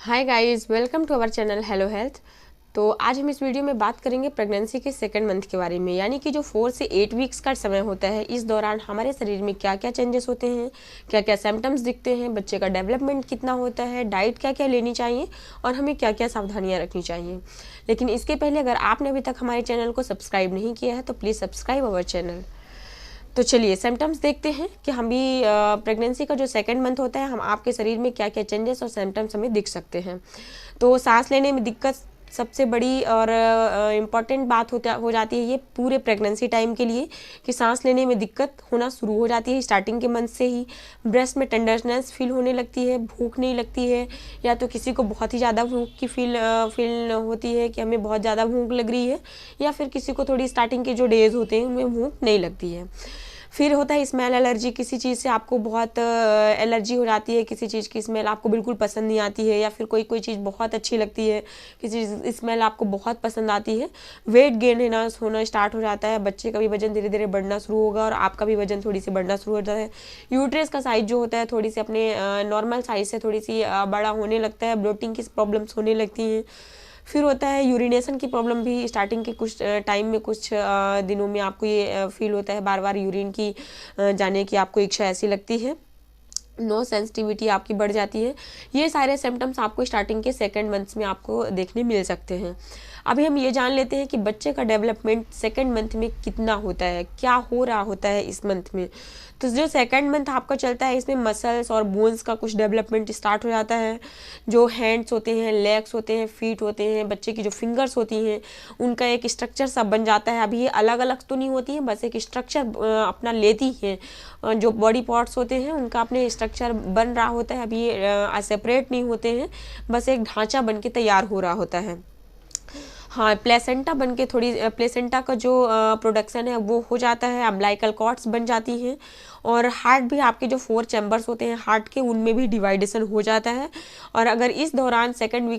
Hi guys, welcome to our channel hello health. तो आज हम इस वीडियो में बात करेंगे प्रेगनेंसी के सेकंड मंथ के बारे में, यानी कि जो 4 से 8 वीक्स का समय होता है, इस दौरान हमारे शरीर में क्या क्या चेंजेस होते हैं, क्या क्या सिम्टम्स दिखते हैं, बच्चे का डेवलपमेंट कितना होता है, डाइट क्या क्या लेनी चाहिए और हमें क्या क्या सावधानियाँ रखनी चाहिए। लेकिन इसके पहले अगर आपने अभी तक हमारे चैनल को सब्सक्राइब नहीं किया है तो प्लीज़ सब्सक्राइब अवर चैनल। तो चलिए सिम्टम्स देखते हैं कि हम भी प्रेगनेंसी का जो सेकंड मंथ होता है, हम आपके शरीर में क्या क्या चेंजेस और सिम्टम्स हमें दिख सकते हैं। तो सांस लेने में दिक्कत सबसे बड़ी और इम्पॉर्टेंट बात हो जाती है ये पूरे प्रेगनेंसी टाइम के लिए, कि सांस लेने में दिक्कत होना शुरू हो जाती है स्टार्टिंग के मंथ से ही। ब्रेस्ट में टेंडरनेस फील होने लगती है, भूख नहीं लगती है, या तो किसी को बहुत ही ज़्यादा भूख की फील होती है कि हमें बहुत ज़्यादा भूख लग रही है, या फिर किसी को थोड़ी स्टार्टिंग के जो डेज होते हैं उनमें भूख नहीं लगती है। फिर होता है स्मेल एलर्जी, किसी चीज़ से आपको बहुत एलर्जी हो जाती है, किसी चीज़ की स्मेल आपको बिल्कुल पसंद नहीं आती है, या फिर कोई कोई चीज़ बहुत अच्छी लगती है, किसी स्मेल आपको बहुत पसंद आती है। वेट गेन होना स्टार्ट हो जाता है, बच्चे का भी वजन धीरे धीरे बढ़ना शुरू होगा और आपका भी वजन थोड़ी सी बढ़ना शुरू हो जाता है। यूट्रस का साइज जो होता है थोड़ी सी अपने नॉर्मल साइज से थोड़ी सी बड़ा होने लगता है, ब्लोटिंग की प्रॉब्लम्स होने लगती हैं। फिर होता है यूरिनेशन की प्रॉब्लम भी स्टार्टिंग के कुछ टाइम में, कुछ दिनों में आपको ये फील होता है, बार बार यूरिन की जाने की आपको इच्छा ऐसी लगती है। नो सेंसिटिविटी आपकी बढ़ जाती है। ये सारे सिम्टम्स आपको स्टार्टिंग के सेकंड मंथ्स में आपको देखने मिल सकते हैं। अभी हम ये जान लेते हैं कि बच्चे का डेवलपमेंट सेकंड मंथ में कितना होता है, क्या हो रहा होता है इस मंथ में। तो जो सेकंड मंथ आपका चलता है इसमें मसल्स और बोन्स का कुछ डेवलपमेंट स्टार्ट हो जाता है। जो हैंड्स होते हैं, लेग्स होते हैं, फीट होते हैं, बच्चे की जो फिंगर्स होती हैं उनका एक स्ट्रक्चर सब बन जाता है। अभी ये अलग अलग तो नहीं होती हैं, बस एक स्ट्रक्चर अपना लेती हैं। जो बॉडी पार्ट्स होते हैं उनका अपने स्ट्रक्चर बन रहा होता है, अभी ये सेपरेट नहीं होते हैं, बस एक ढांचा बन के तैयार हो रहा होता है। हाँ, प्लेसेंटा बन के थोड़ी प्लेसेंटा का जो प्रोडक्शन है वो हो जाता है, अम्बिलिकल कॉर्ड्स बन जाती हैं, और हार्ट भी आपके जो 4 चैम्बर्स होते हैं हार्ट के, उनमें भी डिवाइडेशन हो जाता है। और अगर इस दौरान सेकंड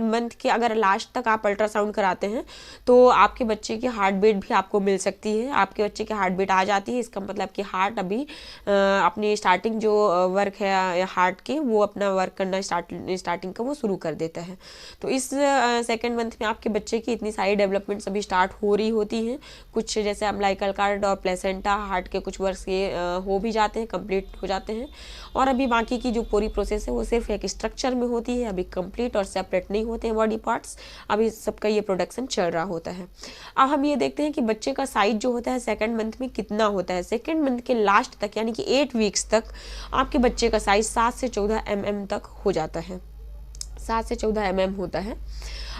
मंथ के अगर लास्ट तक आप अल्ट्रासाउंड कराते हैं तो आपके बच्चे की हार्ट बीट भी आपको मिल सकती है, आपके बच्चे की हार्ट बीट आ जाती है। इसका मतलब कि हार्ट अभी अपनी स्टार्टिंग जो वर्क है हार्ट की, वो अपना वर्क करना स्टार्टिंग का वो शुरू कर देता है। तो इस सेकेंड मंथ में आपके बच्चे की इतनी सारी डेवलपमेंट्स अभी स्टार्ट हो रही होती हैं। कुछ जैसे अम्बिलिकल कॉर्ड और प्लेसेंटा, हार्ट के कुछ वर्क्स ये हो भी जाते हैं, कंप्लीट हो जाते हैं, और अभी बाकी की जो पूरी प्रोसेस है वो सिर्फ एक स्ट्रक्चर में होती है, अभी कंप्लीट और सेपरेट नहीं होते हैं बॉडी पार्ट्स, अभी सबका ये प्रोडक्शन चल रहा होता है। अब हम ये देखते हैं कि बच्चे का साइज जो होता है सेकेंड मंथ में कितना होता है। सेकेंड मंथ के लास्ट तक यानी कि 8 वीक्स तक आपके बच्चे का साइज 7 से 14 mm तक हो जाता है, 7 से 14 mm होता है।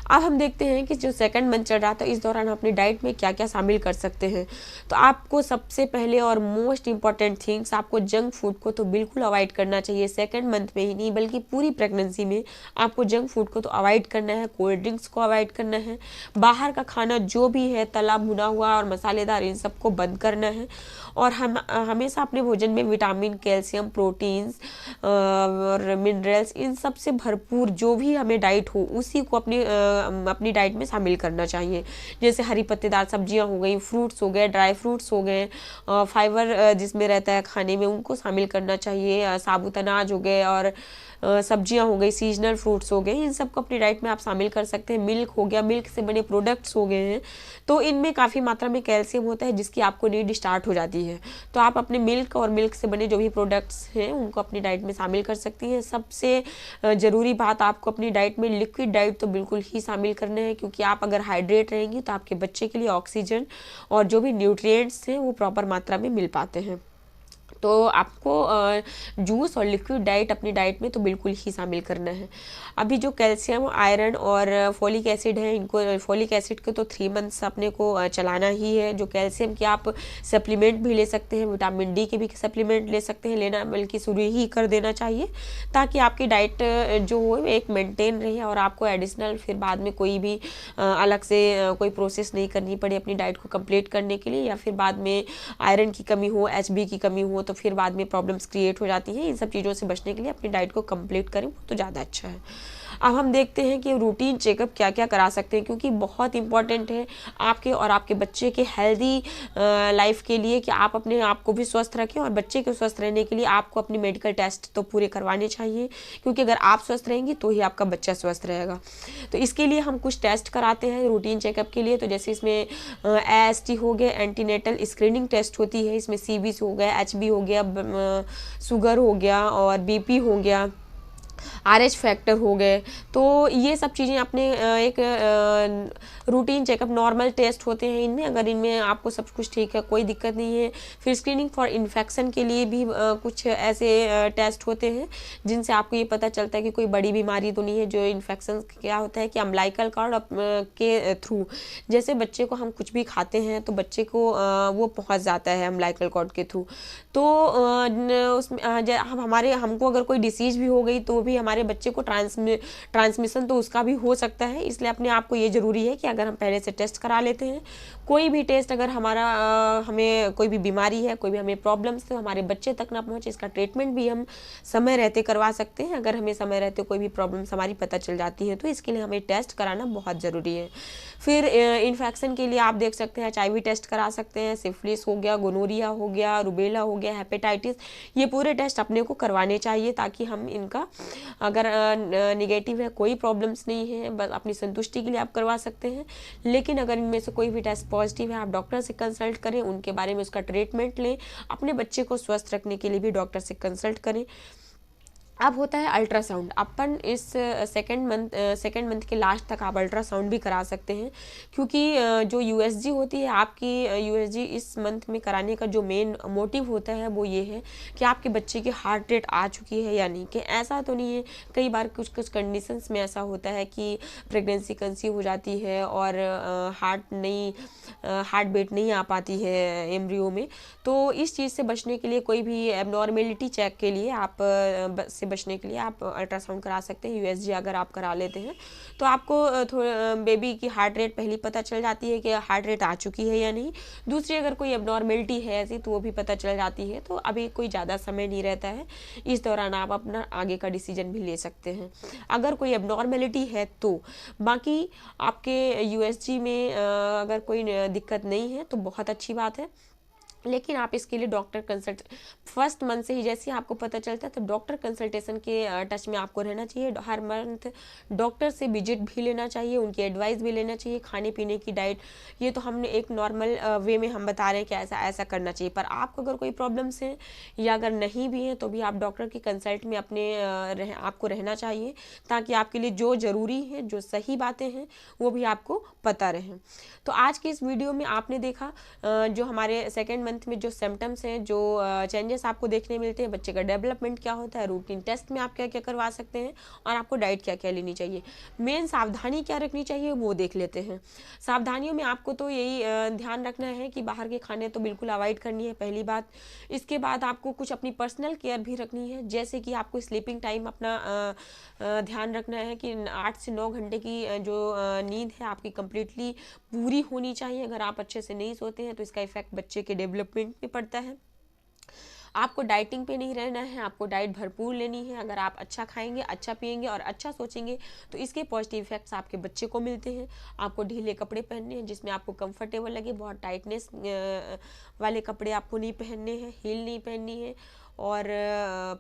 अब हम देखते हैं कि जो सेकंड मंथ चल रहा था इस दौरान अपनी डाइट में क्या क्या शामिल कर सकते हैं। तो आपको सबसे पहले और मोस्ट इम्पॉर्टेंट थिंग्स, आपको जंक फूड को तो बिल्कुल अवॉइड करना चाहिए। सेकंड मंथ में ही नहीं बल्कि पूरी प्रेगनेंसी में आपको जंक फूड को तो अवॉइड करना है, कोल्ड ड्रिंक्स को अवॉइड करना है, बाहर का खाना जो भी है तला भुना हुआ और मसालेदार इन सबको बंद करना है, और हम हमेशा अपने भोजन में विटामिन, कैल्शियम, प्रोटीन्स और मिनरल्स इन सब से भरपूर जो भी हमें डाइट हो उसी को अपनी डाइट में शामिल करना चाहिए। जैसे हरी पत्तेदार सब्जियां हो गई, फ्रूट्स हो गए, ड्राई फ्रूट्स हो गए, फाइबर जिसमें रहता है खाने में उनको शामिल करना चाहिए, साबुत अनाज हो गए और सब्जियां हो गई, सीजनल फ्रूट्स हो गए, इन सबको अपनी डाइट में आप शामिल कर सकते हैं। मिल्क हो गया, मिल्क से बने प्रोडक्ट्स हो गए हैं, तो इनमें काफ़ी मात्रा में कैल्शियम होता है जिसकी आपको नीड स्टार्ट हो जाती है। तो आप अपने मिल्क और मिल्क से बने जो भी प्रोडक्ट्स हैं उनको अपनी डाइट में शामिल कर सकती हैं। सबसे ज़रूरी बात, आपको अपनी डाइट में लिक्विड डाइट तो बिल्कुल ही शामिल करना है, क्योंकि आप अगर हाइड्रेट रहेंगी तो आपके बच्चे के लिए ऑक्सीजन और जो भी न्यूट्रिएंट्स हैं वो प्रॉपर मात्रा में मिल पाते हैं। तो आपको जूस और लिक्विड डाइट अपनी डाइट में तो बिल्कुल ही शामिल करना है। अभी जो कैल्शियम, आयरन और फोलिक एसिड है, इनको फोलिक एसिड के तो 3 मंथ्स अपने को चलाना ही है। जो कैल्शियम के आप सप्लीमेंट भी ले सकते हैं, विटामिन डी के भी सप्लीमेंट ले सकते हैं, लेना बल्कि शुरू ही कर देना चाहिए, ताकि आपकी डाइट जो हो एक मेंटेन रहे और आपको एडिशनल फिर बाद में कोई भी अलग से कोई प्रोसेस नहीं करनी पड़े अपनी डाइट को कंप्लीट करने के लिए, या फिर बाद में आयरन की कमी हो, HB की कमी हो तो फिर बाद में प्रॉब्लम्स क्रिएट हो जाती हैं। इन सब चीज़ों से बचने के लिए अपनी डाइट को कंप्लीट करें, वो तो ज़्यादा अच्छा है। अब हम देखते हैं कि रूटीन चेकअप क्या क्या करा सकते हैं, क्योंकि बहुत इंपॉर्टेंट है आपके और आपके बच्चे के हेल्दी लाइफ के लिए कि आप अपने आप को भी स्वस्थ रखें, और बच्चे को स्वस्थ रहने के लिए आपको अपनी मेडिकल टेस्ट तो पूरे करवाने चाहिए, क्योंकि अगर आप स्वस्थ रहेंगी तो ही आपका बच्चा स्वस्थ रहेगा। तो इसके लिए हम कुछ टेस्ट कराते हैं रूटीन चेकअप के लिए। तो जैसे इसमें AST हो गया, एंटीनेटल स्क्रीनिंग टेस्ट होती है, इसमें CBC हो गया, HB हो गया, शुगर हो गया और BP हो गया, RH फैक्टर हो गए। तो ये सब चीज़ें अपने एक रूटीन चेकअप नॉर्मल टेस्ट होते हैं इनमें, अगर इनमें आपको सब कुछ ठीक है, कोई दिक्कत नहीं है। फिर स्क्रीनिंग फॉर इन्फेक्शन के लिए भी कुछ ऐसे टेस्ट होते हैं जिनसे आपको ये पता चलता है कि कोई बड़ी बीमारी तो नहीं है। जो इन्फेक्शन क्या होता है कि अम्बिलिकल कॉर्ड के थ्रू, जैसे बच्चे को हम कुछ भी खाते हैं तो बच्चे को वो पहुंच जाता है अम्बिलिकल कॉर्ड के थ्रू। तो उसमें हमको अगर कोई डिसीज भी हो गई तो भी हमारे बच्चे को ट्रांसमिशन तो उसका भी हो सकता है। इसलिए अपने आप को ये जरूरी है कि अगर हम पहले से टेस्ट करा लेते हैं, कोई भी टेस्ट अगर हमें कोई भी बीमारी है, कोई भी हमें प्रॉब्लम्स तो हमारे बच्चे तक ना पहुंचे, इसका ट्रीटमेंट भी हम समय रहते करवा सकते हैं। अगर हमें समय रहते कोई भी प्रॉब्लम्स हमारी पता चल जाती है तो इसके लिए हमें टेस्ट कराना बहुत ज़रूरी है। फिर इन्फेक्शन के लिए आप देख सकते हैं HIV टेस्ट करा सकते हैं, सिफिलिस हो गया, गोनोरिया हो गया, रुबेला हो गया, हेपेटाइटिस, ये पूरे टेस्ट अपने को करवाने चाहिए ताकि हम इनका, अगर निगेटिव है, कोई प्रॉब्लम्स नहीं है, बस अपनी संतुष्टि के लिए आप करवा सकते हैं। लेकिन अगर इनमें से कोई भी टेस्ट पॉजिटिव है, आप डॉक्टर से कंसल्ट करें, उनके बारे में उसका ट्रीटमेंट लें, अपने बच्चे को स्वस्थ रखने के लिए भी डॉक्टर से कंसल्ट करें। अब होता है अल्ट्रासाउंड। अपन इस सेकेंड मंथ के लास्ट तक आप अल्ट्रासाउंड भी करा सकते हैं, क्योंकि जो USG होती है आपकी, USG इस मंथ में कराने का जो मेन मोटिव होता है वो ये है कि आपके बच्चे की हार्ट रेट आ चुकी है या नहीं। कि ऐसा तो नहीं है, कई बार कुछ कुछ कंडीशंस में ऐसा होता है कि प्रेगनेंसी कंसीव हो जाती है और हार्ट बीट नहीं आ पाती है एम्ब्रियो में। तो इस चीज़ से बचने के लिए, कोई भी एबनॉर्मेलिटी चेक के लिए से बचने के लिए आप अल्ट्रासाउंड करा सकते हैं। USG अगर आप करा लेते हैं तो आपको बेबी की हार्ट रेट पहली पता चल जाती है कि हार्ट रेट आ चुकी है या नहीं। दूसरी, अगर कोई एबनॉर्मेलिटी है ऐसी तो वो भी पता चल जाती है। तो अभी कोई ज़्यादा समय नहीं रहता है, इस दौरान आप अपना आगे का डिसीजन भी ले सकते हैं अगर कोई एबनॉर्मेलिटी है तो। बाकी आपके USG में अगर कोई दिक्कत नहीं है तो बहुत अच्छी बात है, लेकिन आप इसके लिए डॉक्टर कंसल्ट फर्स्ट मंथ से ही जैसे ही आपको पता चलता है तो डॉक्टर कंसल्टेशन के टच में आपको रहना चाहिए। हर मंथ डॉक्टर से विजिट भी लेना चाहिए, उनकी एडवाइस भी लेना चाहिए। खाने पीने की डाइट, ये तो हमने एक नॉर्मल वे में हम बता रहे हैं कि ऐसा ऐसा करना चाहिए, पर आपको अगर कोई प्रॉब्लम्स हैं या अगर नहीं भी हैं तो भी आप डॉक्टर की कंसल्ट में आपको रहना चाहिए, ताकि आपके लिए जो ज़रूरी है, जो सही बातें हैं वो भी आपको पता रहें। तो आज की इस वीडियो में आपने देखा जो हमारे सेकेंड मंथ में जो सिम्टम्स हैं, जो चेंजेस आपको देखने मिलते हैं, बच्चे का डेवलपमेंट क्या होता है, रूटीन टेस्ट में आप क्या क्या करवा सकते हैं और आपको डाइट क्या क्या लेनी चाहिए, मेन सावधानी क्या रखनी चाहिए वो देख लेते हैं। सावधानियों में आपको तो यही ध्यान रखना है कि बाहर के खाने तो बिल्कुल अवॉइड करनी है, पहली बात। इसके बाद आपको कुछ अपनी पर्सनल केयर भी रखनी है, जैसे कि आपको स्लीपिंग टाइम अपना ध्यान रखना है कि 8 से 9 घंटे की जो नींद है आपकी कंप्लीटली पूरी होनी चाहिए। अगर आप अच्छे से नहीं सोते हैं तो इसका इफेक्ट बच्चे के डेवलपमेंट पे पड़ता है। आपको डाइटिंग पे नहीं रहना है, आपको डाइट भरपूर लेनी है। अगर आप अच्छा खाएंगे, अच्छा पिएंगे और अच्छा सोचेंगे तो इसके पॉजिटिव इफेक्ट्स आपके बच्चे को मिलते हैं। आपको ढीले कपड़े पहनने हैं जिसमें आपको कंफर्टेबल लगे, बहुत टाइटनेस वाले कपड़े आपको नहीं पहनने हैं, हील नहीं पहननी है और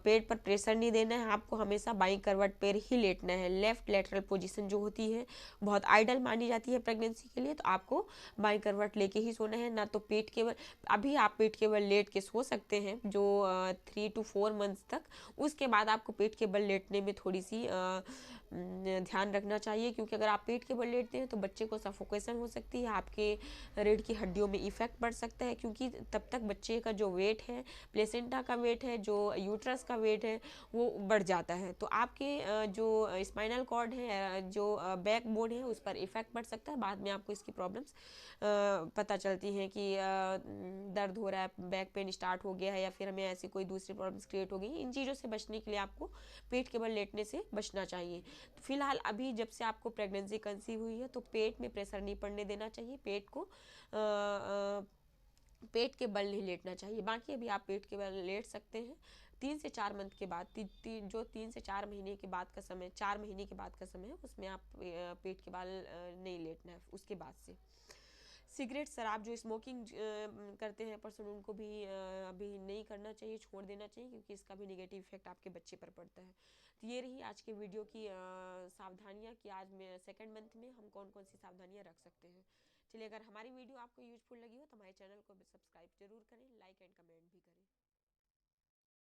पेट पर प्रेशर नहीं देना है। आपको हमेशा बाईं करवट पर ही लेटना है। लेफ्ट लेटरल पोजीशन जो होती है बहुत आइडल मानी जाती है प्रेगनेंसी के लिए, तो आपको बाईं करवट लेके ही सोना है, ना तो पेट केवल। अभी आप पेट केवल लेट के सो सकते हैं जो 3 to 4 मंथ्स तक, उसके बाद आपको पेट के बल लेटने में थोड़ी सी ध्यान रखना चाहिए, क्योंकि अगर आप पेट के बल लेटते हैं तो बच्चे को सफोकेशन हो सकती है, आपके रीढ़ की हड्डियों में इफेक्ट पड़ सकता है, क्योंकि तब तक बच्चे का जो वेट है, प्लेसेंटा का वेट है, जो यूट्रस का वेट है वो बढ़ जाता है। तो आपके जो स्पाइनल कॉर्ड है, जो बैक बोन है, उस पर इफेक्ट पड़ सकता है। बाद में आपको इसकी प्रॉब्लम्स पता चलती हैं कि दर्द हो रहा है, बैक पेन स्टार्ट हो गया है, या फिर हमें ऐसी कोई दूसरी प्रॉब्लम्स क्रिएट हो गई। इन चीज़ों से बचने के लिए आपको पेट के बल लेटने से बचना चाहिए। तो फिलहाल अभी जब से आपको प्रेगनेंसी कंसीव हुई है तो पेट में प्रेशर नहीं पड़ने देना चाहिए। पेट को पेट के बल नहीं लेटना चाहिए। बाकी अभी आप पेट के बल लेट सकते हैं 3 से 4 मंथ के बाद, जो 3 से 4 महीने के बाद का समय, 4 महीने के बाद का समय है, उसमें आप पेट के बाल नहीं लेटना है। उसके बाद से सिगरेट, शराब, जो स्मोकिंग करते हैं पर्सन, उनको भी अभी नहीं करना चाहिए, छोड़ देना चाहिए, क्योंकि इसका भी निगेटिव इफेक्ट आपके बच्चे पर पड़ता है। तो ये रही आज के वीडियो की सावधानियाँ कि आज में सेकेंड मंथ में हम कौन कौन सी सावधानियाँ रख सकते हैं। चलिए, अगर हमारी वीडियो आपको यूजफुल लगी हो तो हमारे चैनल को सब्सक्राइब जरूर करें, लाइक एंड कमेंट भी करें।